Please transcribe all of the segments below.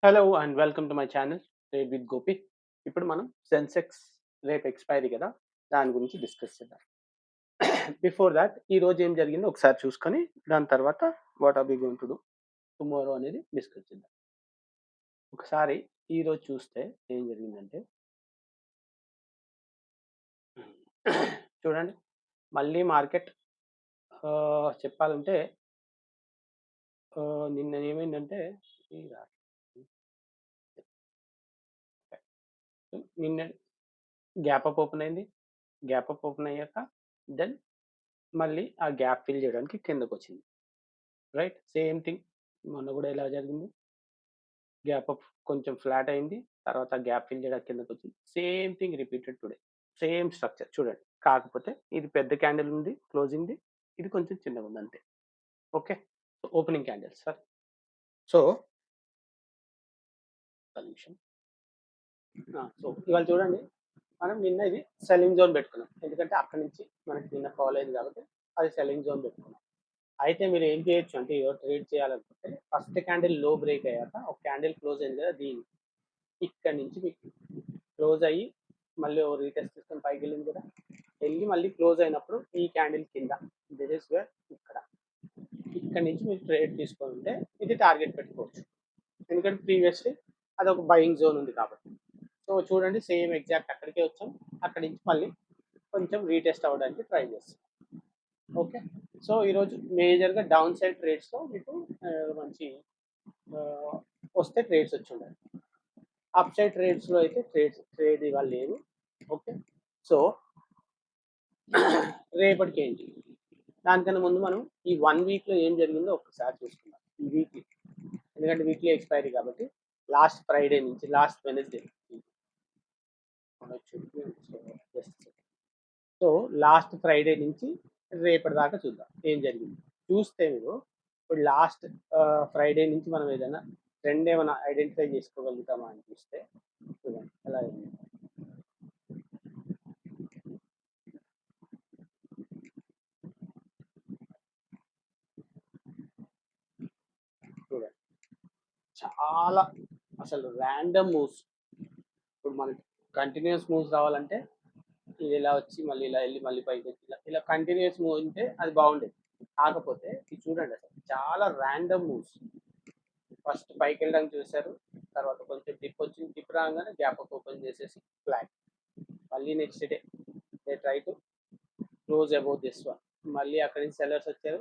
Hello and welcome to my channel trade with Gopi. ఇప్పుడు మనం సెన్సెక్స్ రేపు ఎక్స్పైరీ కదా, దాని గురించి డిస్కస్ చేద్దాం. బిఫోర్ దాట్ ఈ రోజు ఏం జరిగిందో ఒకసారి చూసుకొని దాని తర్వాత what are we going to do tomorrow అనేది డిస్కస్ చేద్దాం. ఒకసారి ఈ రోజు చూస్తే ఏం జరిగిందంటే చూడండి, మళ్ళీ మార్కెట్ చెప్పాలంటే నిన్న ఏమైందంటే ఈ రా- నిన్న గ్యాప్ అప్ ఓపెన్ అయింది. గ్యాప్ అప్ ఓపెన్ అయ్యాక దెన్ మళ్ళీ ఆ గ్యాప్ ఫిల్ చేయడానికి కిందకు వచ్చింది. రైట్, సేమ్ థింగ్ మొన్న కూడా ఎలా జరిగింది. గ్యాప్ అప్ కొంచెం ఫ్లాట్ అయింది, తర్వాత గ్యాప్ ఫిల్ చేయడానికి కిందకు వచ్చింది. Same thing repeated today. Same structure చూడండి, కాకపోతే ఇది పెద్ద క్యాండిల్ ఉంది క్లోజింగ్ది, ఇది కొంచెం చిన్నగా ఉంది అంతే. Okay, opening candle sir. So ఒక నిమిషం. సో ఇవాళ చూడండి, మనం నిన్న ఇది సెల్లింగ్ జోన్ పెట్టుకున్నాం, ఎందుకంటే అక్కడి నుంచి మనకి నిన్న ఫాలో అయింది కాబట్టి అది సెల్లింగ్ జోన్ పెట్టుకున్నాం. అయితే మీరు ఏం చేయొచ్చు అంటే, ట్రేడ్ చేయాలనుకుంటే ఫస్ట్ క్యాండిల్ లో బ్రేక్ అయ్యాక ఒక క్యాండిల్ క్లోజ్ అయింది కదా, దీని ఇక్కడ నుంచి మీకు క్లోజ్ అయ్యి మళ్ళీ ఓ రీటెస్ట్ సిస్టమ్ పైకి వెళ్ళింది కదా, వెళ్ళి మళ్ళీ క్లోజ్ అయినప్పుడు ఈ క్యాండిల్ కింద దిస్ ఇస్ వేర్ ఇక్కడ నుంచి మీరు ట్రేడ్ తీసుకుంటే ఇది టార్గెట్ పెట్టుకోవచ్చు, ఎందుకంటే ప్రీవియస్లీ అది ఒక బయింగ్ జోన్ ఉంది కాబట్టి. సో చూడండి, సేమ్ ఎగ్జాక్ట్ అక్కడికే వచ్చాం, అక్కడి నుంచి మళ్ళీ కొంచెం రీటెస్ట్ అవ్వడానికి ట్రై చేస్తాం. ఓకే, సో ఈరోజు మేజర్గా డౌన్ సైడ్ ట్రేడ్స్లో మీకు మంచి వస్తే ట్రేడ్స్ వచ్చి ఉండాలి. అప్ సైడ్ ట్రేడ్స్లో అయితే ట్రేడ్ ఇవాళ లేదు. ఓకే, సో రేపటికి ఏంటి, దానికన్నా ముందు మనం ఈ 1 వీక్లో ఏం జరిగిందో ఒక్కసారి చూసుకుందాం. ఈ వీక్లీ, ఎందుకంటే వీక్లీ ఎక్స్పైరీ కాబట్టి లాస్ట్ ఫ్రైడే నుంచి last Wednesday, so last Friday నుంచి రేపటి దాకా చూద్దాం ఏం జరిగింది. చూస్తే మీరు ఇప్పుడు లాస్ట్ ఫ్రైడే నుంచి మనం ఏదైనా ట్రెండ్ ఏమైనా ఐడెంటిఫై చేసుకోగలుగుతామా అని చూస్తే చూడండి ఎలా అయింది. చూడండి, చాలా అసలు ర్యాండమ్ మూవ్స్. ఇప్పుడు మనకి కంటిన్యూస్ మూవ్స్ రావాలంటే ఇది ఇలా వచ్చి మళ్ళీ ఇలా వెళ్ళి మళ్ళీ పైకి వచ్చి ఇలా ఇలా కంటిన్యూస్ మూవ్ ఉంటే అది బాగుండేది. కాకపోతే ఇది చూడండి, అసలు చాలా ర్యాండమ్ మూవ్స్. ఫస్ట్ పైకి వెళ్ళడానికి చూశారు, తర్వాత కొంచెం డిప్ వచ్చింది, డిప్ రాగానే గ్యాప్ అప్ ఓపెన్ చేసేసి ఫ్లాట్. మళ్ళీ next day they try to close about this one, మళ్ళీ అక్కడి నుంచి సెల్లర్స్ వచ్చారు,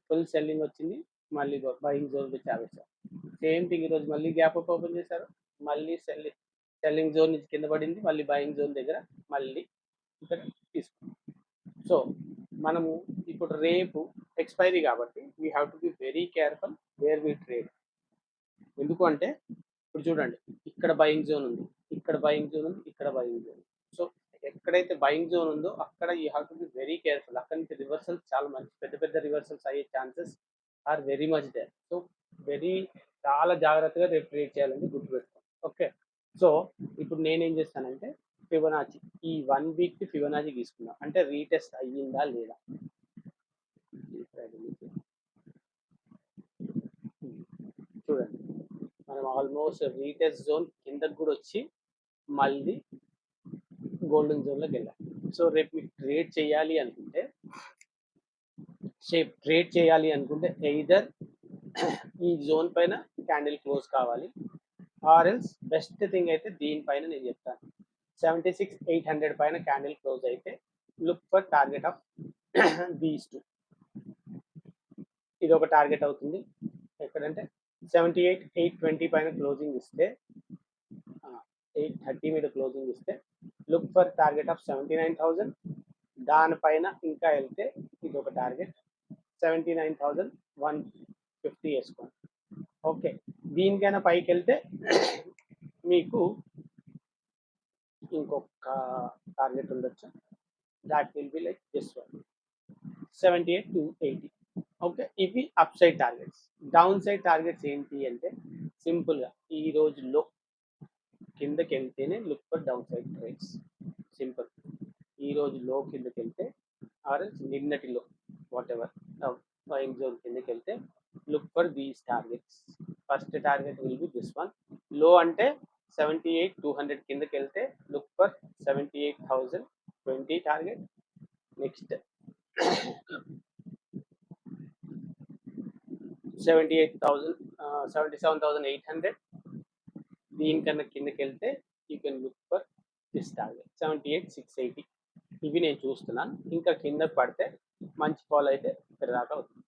ఫుల్ సెల్లింగ్ వచ్చింది, మళ్ళీ బయింగ్ జోన్ వచ్చి ఆపేశారు. సేమ్ థింగ్ ఈరోజు మళ్ళీ గ్యాప్ అప్ ఓపెన్ చేశారు, మళ్ళీ సెల్లింగ్ జోన్ నుంచి కింద పడింది, మళ్ళీ బయింగ్ జోన్ దగ్గర మళ్ళీ ఇక్కడ తీసుకున్నాం. సో మనము ఇప్పుడు రేపు ఎక్స్పైరీ కాబట్టి we have to be very careful where we trade. ఎందుకు అంటే ఇప్పుడు చూడండి, ఇక్కడ బయింగ్ జోన్ ఉంది, ఇక్కడ బయింగ్ జోన్ ఉంది, ఇక్కడ బయింగ్ జోన్. సో ఎక్కడైతే బయింగ్ జోన్ ఉందో అక్కడ you have to be very careful. అక్కడ నుంచి రివర్సల్స్ చాలా మంచి పెద్ద పెద్ద రివర్సల్స్ అయ్యే chances are very much there. So very చాలా జాగ్రత్తగా రేపు ట్రేడ్ చేయాలని గుర్తుపెట్టుకోండి. ఓకే, సో ఇప్పుడు నేనేం చేస్తానంటే ఫిబొనాచి ఈ 1 వీక్ ఫిబొనాచి తీసుకున్నా, అంటే రీటెస్ట్ అయ్యిందా లేదా. చూడండి, మనం ఆల్మోస్ట్ రీటెస్ట్ జోన్ కిందకు కూడా వచ్చి మళ్ళీ గోల్డెన్ జోన్లోకి వెళ్ళాం. సో రేపు మీకు ట్రేడ్ చేయాలి అనుకుంటే ఎయిదర్ ఈ జోన్ పైన క్యాండిల్ క్లోజ్ కావాలి, ఆర్ ఎల్స్ బెస్ట్ థింగ్ అయితే దీనిపైన నేను చెప్తాను 76,800 పైన క్యాండిల్ క్లోజ్ అయితే look for target of these two. ఇది ఒక టార్గెట్ అవుతుంది. ఎక్కడంటే 78,820 పైన క్లోజింగ్ ఇస్తే 830 మీద క్లోజింగ్ ఇస్తే లుక్ ఫర్ టార్గెట్ ఆఫ్ 79,000. దానిపైన ఇంకా వెళ్తే ఇది ఒక టార్గెట్ 79,150 వేసుకోండి. ఓకే, దీనికైనా పైకి వెళ్తే మీకు ఇంకొక టార్గెట్ ఉండొచ్చు, that will be like this one 78 to 80. Okay, ఇవి upside targets. Downside targets ఏంటి అంటే సింపుల్గా ఈ రోజుల్లో కిందకి వెళ్తేనే look for downside trades. Simple, ఈ రోజు లో కిందకి వెళ్తే ఆర్ నిన్నటిలో వాట్ ఎవర్ బయింగ్ జోన్ కిందకి వెళ్తే look for these targets. First target will be this one. Low ante 78,200 కిందకి వెళ్తే look for 78,020 target. Next 77,800. దీనికన్నా కిందకి వెళ్తే you can look for this target 78,680. ఇవి నేను చూస్తున్నాను. ఇంకా కిందకి పడితే మంచి ఫాల్ అయితే ఇక్కడ దాకా అవుతుంది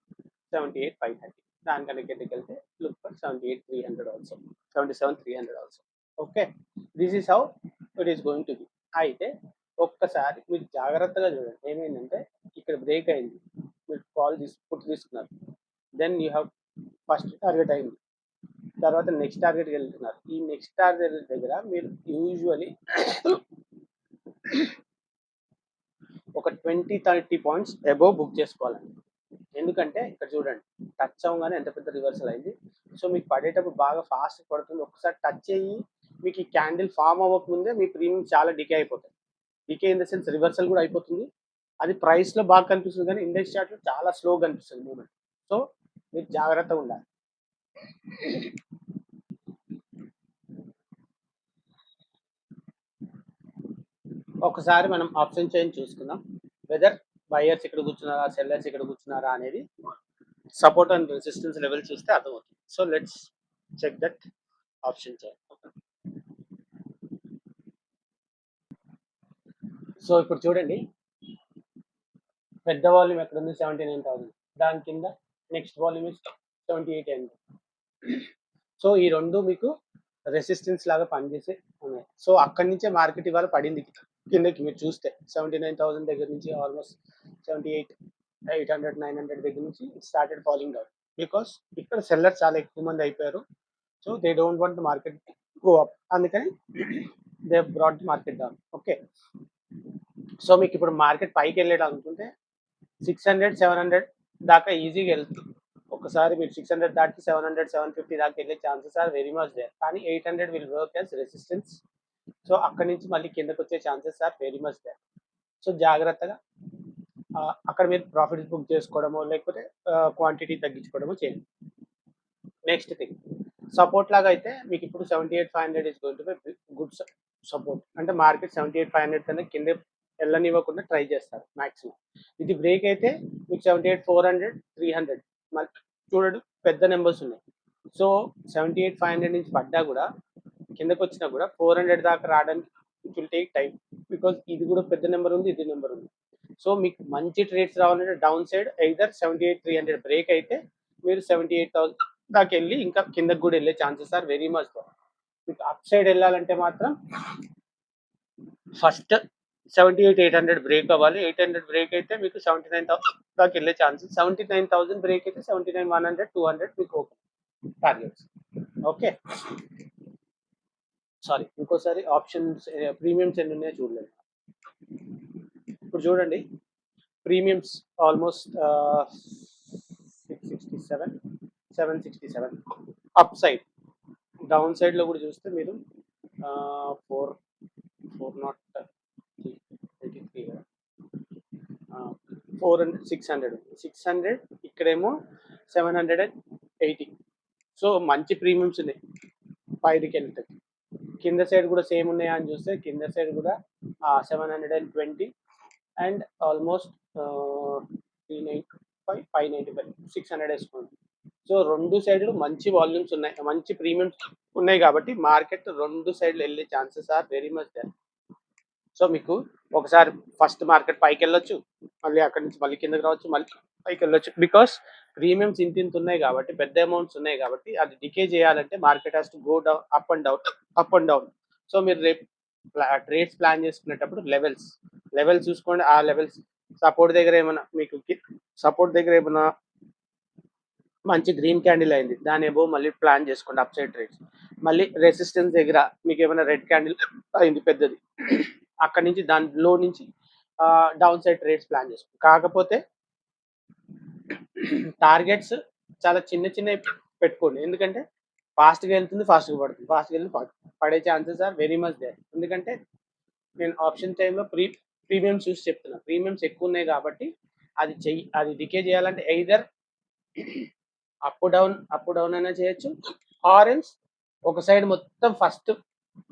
78,530. దానికన్నా కిందకి వెళ్తే look for 78,300 also, 77,300 also. Okay, this is how it is going to be. అయితే ఒక్కసారి మీరు జాగ్రత్తగా చూడండి. ఏమైందంటే ఇక్కడ బ్రేక్ అయింది, మీరు కాల్ తీసుకున్నారు, then you have first target అయింది, తర్వాత నెక్స్ట్ టార్గెట్కి వెళ్తున్నారు. ఈ నెక్స్ట్ టార్గెట్ దగ్గర మీరు యూజువలీ ఒక 20-30 పాయింట్స్ అబోవ్ బుక్ చేసుకోవాలండి. ఎందుకంటే ఇక్కడ చూడండి, టచ్ అవ్వగానే ఎంత పెద్ద రివర్సల్ అయింది. సో మీకు పడేటప్పుడు బాగా ఫాస్ట్ పడుతుంది. ఒకసారి టచ్ అయ్యి మీకు ఈ క్యాండిల్ ఫామ్ అవ్వకముందే మీ ప్రీమియం చాలా డికే అయిపోతుంది. Decay in the sense reversal కూడా అయిపోతుంది. అది ప్రైస్లో బాగా కనిపిస్తుంది, కానీ ఇండెక్స్ చార్ట్లో చాలా స్లోగా కనిపిస్తుంది మూమెంట్. సో మీరు జాగ్రత్తగా ఉండాలి. ఒకసారి మనం ఆప్షన్ చైన్ చూసుకుందాం. వెదర్ బయర్స్ ఇక్కడ కూర్చున్నారా, సెల్లర్స్ ఇక్కడ కూర్చున్నారా అనేది సపోర్ట్ అండ్ రెసిస్టెన్స్ లెవెల్ చూస్తే అర్థమవుతుంది. So let's check that option chain. So ఇప్పుడు చూడండి, పెద్ద వాల్యూమ్ ఎక్కడ ఉంది 79,000, దాని కింద నెక్స్ట్ వాల్యూమ్ 78,000. సో ఈ రెండు మీకు రెసిస్టెన్స్ లాగా పనిచేసే ఉన్నాయి. సో అక్కడి నుంచే మార్కెట్ ఇవాళ పడింది కిందకి. మీరు చూస్తే 79,000 దగ్గర నుంచి ఆల్మోస్ట్ 78,800, 900 దగ్గర నుంచి స్టార్టెడ్ ఫాలింగ్ అవుట్. బికాస్ ఇక్కడ సెల్లర్స్ చాలా ఎక్కువ మంది అయిపోయారు. So they don't want the market go up, అందుకని they brought the market down. Okay, so మీకు ఇప్పుడు మార్కెట్ పైకి వెళ్ళాడు అనుకుంటే 600, 700 దాకా ఈజీగా వెళ్తుంది. ఒకసారి మీరు 600 దాటి 700, 750 దాకా వెళ్ళే chances are very much there. కానీ 800 will work as resistance. So అక్కడి నుంచి మళ్ళీ కిందకు వచ్చే chances are very much there. So జాగ్రత్తగా అక్కడ మీరు ప్రాఫిట్స్ బుక్ చేసుకోవడమో లేకపోతే క్వాంటిటీ తగ్గించుకోవడమో చేయండి. నెక్స్ట్ థింగ్, సపోర్ట్ లాగా అయితే మీకు ఇప్పుడు 78,500 is going to be good support. అంటే మార్కెట్ 78,500 కన్నా కింద వెళ్ళనివ్వకుండా ట్రై చేస్తారు మ్యాక్సిమం. ఇది బ్రేక్ అయితే మీకు 78,400, 300 మళ్ళీ చూడండి పెద్ద నెంబర్స్ ఉన్నాయి. సో 78,500 నుంచి పడ్డా కూడా కిందకు వచ్చినా కూడా 400 దాకా రావడానికి it will take time. Because ఇది కూడా పెద్ద నెంబర్ ఉంది, ఇది నెంబర్ ఉంది. సో మీకు మంచి ట్రేడ్స్ రావాలంటే డౌన్ సైడ్ ఎయిదర్ 78,300 బ్రేక్ అయితే మీరు 78,000 దాకా వెళ్ళి ఇంకా కిందకు కూడా వెళ్ళే ఛాన్సెస్ ఆర్ వెరీ మచ్. మీకు అప్ సైడ్ వెళ్ళాలంటే మాత్రం ఫస్ట్ 78,800 బ్రేక్ అవ్వాలి. 800 బ్రేక్ అయితే మీకు 79,000 దాకా వెళ్ళే ఛాన్సెస్. 79,000 బ్రేక్ అయితే 79,100, 200 మీకు ఓకే టార్గెట్స్. ఓకే, సారీ ఇంకోసారి ఆప్షన్స్ ప్రీమియమ్స్ ఎన్ని ఉన్నాయో చూడలేదు. ఇప్పుడు చూడండి, premiums almost 667, 767 up side. Down సైడ్లో కూడా చూస్తే మీరు 600, ఇక్కడేమో 780. సో మంచి ప్రీమియమ్స్ ఉన్నాయి పైకి వెళ్తాయి. కింద సైడ్ కూడా సేమ్ ఉన్నాయా అని చూస్తే కింద సైడ్ కూడా 720 అండ్ ఆల్మోస్ట్ 395, 595, 600 వేసుకోండి. సో రెండు సైడ్లు మంచి వాల్యూమ్స్ ఉన్నాయి, మంచి ప్రీమియమ్స్ ఉన్నాయి కాబట్టి మార్కెట్ రెండు సైడ్లు వెళ్ళే chances are very much there. So మీకు ఒకసారి ఫస్ట్ మార్కెట్ పైకి వెళ్ళొచ్చు, మళ్ళీ అక్కడి నుంచి మళ్ళీ కిందకి రావచ్చు, మళ్ళీ పైకి వెళ్ళొచ్చు. బికాస్ ప్రీమియమ్స్ ఇంత ఉన్నాయి కాబట్టి, పెద్ద అమౌంట్స్ ఉన్నాయి కాబట్టి అది డికే చేయాలంటే market has to go down, up and down, up and down. So మీరు రేపు ట్రేడ్స్ ప్లాన్ చేసుకునేటప్పుడు లెవెల్స్ చూసుకోండి. ఆ లెవెల్స్ సపోర్ట్ దగ్గర ఏమైనా మీకు సపోర్ట్ దగ్గర ఏమైనా మంచి గ్రీన్ క్యాండిల్ అయింది, దాని ఏమో మళ్ళీ ప్లాన్ చేసుకోండి అప్ సైడ్ ట్రేడ్స్. మళ్ళీ రెసిస్టెన్స్ దగ్గర మీకు ఏమైనా రెడ్ క్యాండిల్ అయింది పెద్దది, అక్కడి నుంచి దానిలో నుంచి డౌన్ సైడ్ ట్రేడ్స్ ప్లాన్ చేసుకోండి. కాకపోతే టార్గెట్స్ చాలా చిన్న పెట్టుకోండి. ఎందుకంటే ఫాస్ట్గా వెళ్తుంది, ఫాస్ట్గా పడుతుంది, ఫాస్ట్గా వెళ్తుంది, పడే chances are very much there. ఎందుకంటే నేను ఆప్షన్ టైంలో ప్రీమియమ్స్ చూసి చెప్తున్నా. ప్రీమియమ్స్ ఎక్కువ ఉన్నాయి కాబట్టి అది డికే చేయాలంటే ఎయిదర్ అప్ డౌన్ అయినా చేయొచ్చు, ఆరెంజ్ ఒక సైడ్ మొత్తం ఫస్ట్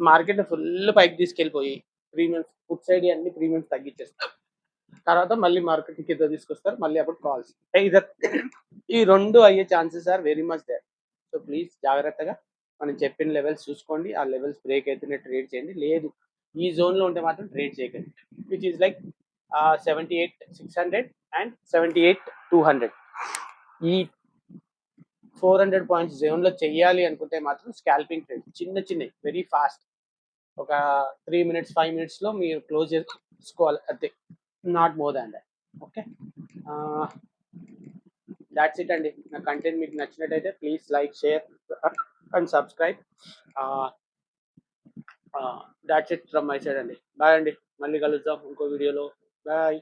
మార్కెట్ ఫుల్ పైకి తీసుకెళ్ళిపోయి ప్రీమియమ్స్ ఫుడ్ సైడ్ అన్ని ప్రీమియమ్స్ తగ్గించేస్తారు, తర్వాత మళ్ళీ మార్కెట్ కింద తీసుకొస్తారు, మళ్ళీ అప్పుడు కాల్స్ ఇది ఈ రెండు అయ్యే chances are very much there. So please జాగ్రత్తగా మనం చెప్పిన లెవెల్స్ చూసుకోండి, ఆ లెవెల్స్ బ్రేక్ అయితేనే ట్రేడ్ చేయండి, లేదు ఈ జోన్లో ఉంటే మాత్రం ట్రేడ్ చేయకండి. విచ్ ఈస్ లైక్ 78,600 అండ్ 78,200 ఈ 400 పాయింట్స్ జోన్లో చెయ్యాలి అనుకుంటే మాత్రం స్కాల్పింగ్ ట్రేడ్ చిన్న చిన్నవి వెరీ ఫాస్ట్ ఒక 3 మినిట్స్ 5 మినిట్స్లో మీరు క్లోజ్ చేసుకోవాలి అంతే, not more than that. Okay, that's it అండి. నా కంటెంట్ మీకు నచ్చినట్టయితే please like share and subscribe. That's it from my side అండి. బాయ్ అండి, మళ్ళీ కలుద్దాం ఇంకో వీడియోలో. బాయ్.